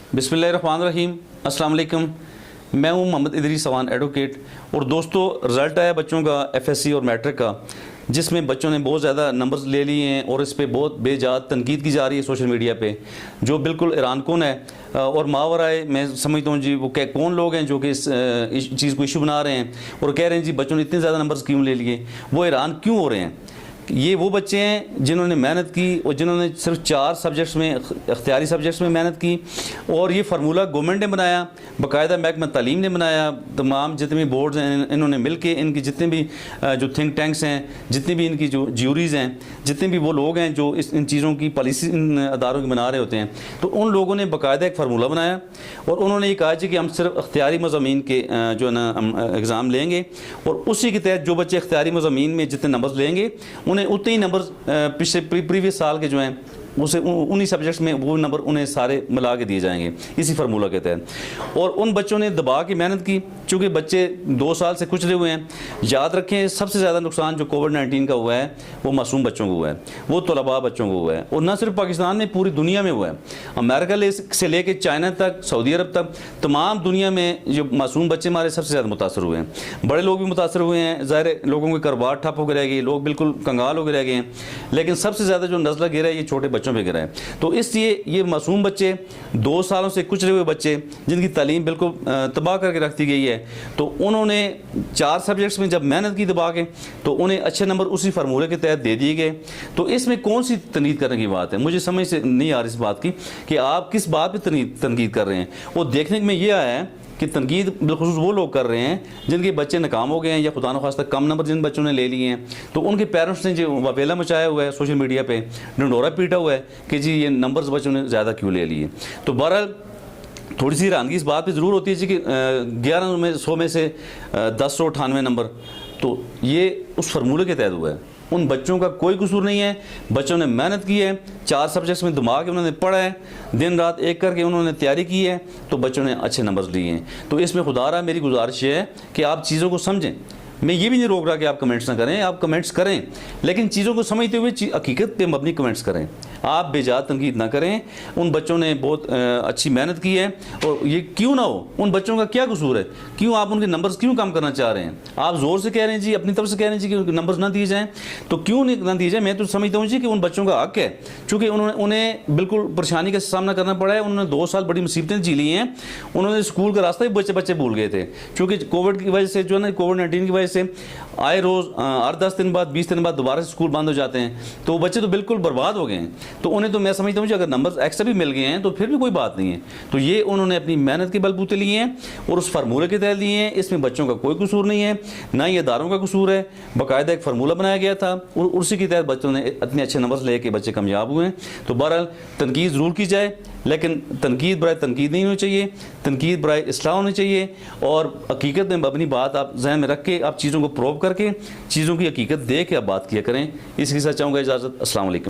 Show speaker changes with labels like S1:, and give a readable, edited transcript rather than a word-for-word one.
S1: बिस्मिल्लाहिर्रहमानिर्रहीम, अस्सलाम वालेकुम। मैं हूं मोहम्मद इदरीस सवान एडवोकेट। और दोस्तों, रिज़ल्ट आया बच्चों का एफएससी और मैट्रिक का, जिसमें बच्चों ने बहुत ज़्यादा नंबर्स ले लिए हैं और इस पर बहुत बेजात तनकीद की जा रही है सोशल मीडिया पे, जो बिल्कुल हैरान कौन है। और मावराए मैं समझता हूँ जी वो कौन लोग हैं जो कि इस चीज़ को इशू बना रहे हैं और कह रहे हैं जी बच्चों ने इतने ज़्यादा नंबर्स क्यों ले लिए। वो हैरान क्यों हो रहे हैं? ये वो बच्चे हैं जिन्होंने मेहनत की और जिन्होंने सिर्फ 4 सब्जेक्ट्स में, इख्तियारी सब्जेक्ट्स में मेहनत की। और ये फार्मूला गवर्नमेंट ने बनाया, बाकायदा महकमा तालीम ने बनाया। तमाम जितने भी बोर्ड्स हैं इन्होंने मिल के, इनकी जितने भी जो थिंक टैंक्स हैं, जितनी भी इनकी जो ज्यूरीज़ हैं, जितने भी वो लोग हैं जो इन चीज़ों की पॉलिसी इन अदारों की बना रहे होते हैं, तो उन लोगों ने बाकायदा एक फार्मूला बनाया और उन्होंने ये कहा कि हम सिर्फ इख्तियारी मज़ामीन के जो है ना हम एग्ज़ाम लेंगे और उसी के तहत जो बच्चे इख्तियारी मज़ामीन में जितने नंबर्स लेंगे उन्हें उतने ही नंबर पिछले प्रीवियस साल के जो हैं उसे उन्हीं सब्जेक्ट्स में वो नंबर उन्हें सारे मिला के दिए जाएंगे इसी फार्मूला के तहत। और उन बच्चों ने दबा के मेहनत की, चूँकि बच्चे 2 साल से कुचले हुए हैं। याद रखें, सबसे ज़्यादा नुकसान जो कोविड-19 का हुआ है वो मासूम बच्चों को हुआ है, वो तलबा बच्चों को हुआ है। और न सिर्फ पाकिस्तान में, पूरी दुनिया में हुआ है। अमेरिका से लेकर चाइना तक, सऊदी अरब तक, तमाम दुनिया में जो मासूम बच्चे हमारे सबसे ज़्यादा मुतासर हुए हैं। बड़े लोग भी मुतासर हुए हैं, ज़ाहिर लोगों के कारोबार ठप होकर रह गए, लोग बिल्कुल कंगाल होकर रह गए हैं। लेकिन सबसे ज़्यादा जो नज़ला गिरा है ये छोटे बच्चों पे गिरा है। तो इसलिए ये मासूम बच्चे, 2 सालों से कुचले हुए बच्चे जिनकी तालीम बिल्कुल तबाह करके रख दी गई है, तो उन्होंने 4 सब्जेक्ट्स में जब मेहनत की दबा के, तो उन्हें अच्छे नंबर उसी फार्मूले के तहत दे दिए गए। तो इसमें कौन सी तनकीद करने की बात है? मुझे समझ से नहीं आ रही इस बात की कि आप किस बात पर तनकीद कर रहे हैं। वो देखने में ये आया है कि तनकीद बिलखुसूस वो लोग कर रहे हैं जिनके बच्चे नाकाम हो गए हैं या खुदा न खास्ता कम नंबर जिन बच्चों ने ले लिए हैं, तो उनके पेरेंट्स ने जो ववेला मचाया हुआ है सोशल मीडिया पे, ढंडोरा पीटा हुआ है कि जी ये नंबर्स बच्चों ने ज़्यादा क्यों ले लिए। तो बहरहाल थोड़ी सी हैरानगी इस बात पर ज़रूर होती है जी कि 1100 में से 1098 नंबर, तो ये उस फार्मूले के तहत हुआ है। उन बच्चों का कोई कसूर नहीं है, बच्चों ने मेहनत की है, 4 सब्जेक्ट्स में दिमाग उन्होंने पढ़ा है, दिन रात एक करके उन्होंने तैयारी की है, तो बच्चों ने अच्छे नंबर्स लिए हैं। तो इसमें खुदारा मेरी गुजारिश है कि आप चीज़ों को समझें। मैं ये भी नहीं रोक रहा कि आप कमेंट्स ना करें, आप कमेंट्स करें, लेकिन चीज़ों को समझते हुए हकीकत पे मबनी कमेंट्स करें। आप बेजात तनकीद ना करें। उन बच्चों ने बहुत अच्छी मेहनत की है और ये क्यों ना हो, उन बच्चों का क्या कसूर है? क्यों आप उनके नंबर्स क्यों कम करना चाह रहे हैं? आप ज़ोर से कह रहे हैं जी, अपनी तरफ से कह रहे हैं जी कि उनके नंबर्स ना दिए जाएँ, तो क्यों नहीं ना दिए जाए? मैं तो समझता हूँ जी कि उन बच्चों का हक है, चूँकि उन्हें बिल्कुल परेशानी का सामना करना पड़ा है। उन्होंने 2 साल बड़ी मुसीबतें झेली ली हैं। उन्होंने स्कूल का रास्ता भी बच्चे भूल गए थे, चूँकि कोविड की वजह से, जो है ना कोविड-19 की वजह से आए रोज़ हर 10 दिन बाद, 20 दिन बाद दोबारा से स्कूल बंद हो जाते हैं, तो बच्चे तो बिल्कुल बर्बाद हो गए हैं। तो उन्हें तो मैं समझता हूँ कि अगर नंबर्स एक्स्ट्रा भी मिल गए हैं तो फिर भी कोई बात नहीं है। तो ये उन्होंने अपनी मेहनत के बलबूते लिए हैं और उस फार्मूले के तहत लिए हैं। इसमें बच्चों का कोई कसूर नहीं है, ना ही इदारों का कसूर है। बाकायदा एक फार्मूला बनाया गया था और उसी के तहत बच्चों ने इतने अच्छे नंबर्स लेके बच्चे कामयाब हुए हैं। तो बहरहाल तनकीद ज़रूर की जाए, लेकिन तनकीद बराए तनकीद नहीं होनी चाहिए, तनकीद बराए इस्लाह होनी चाहिए। और हकीकत में अपनी बात आप जहन में रख के, आप चीज़ों को प्रूव करके, चीज़ों की हकीकत दे के आप बात किया करें। इसके साथ चाहूँगा इजाज़त। अस्सलाम वालेकुम।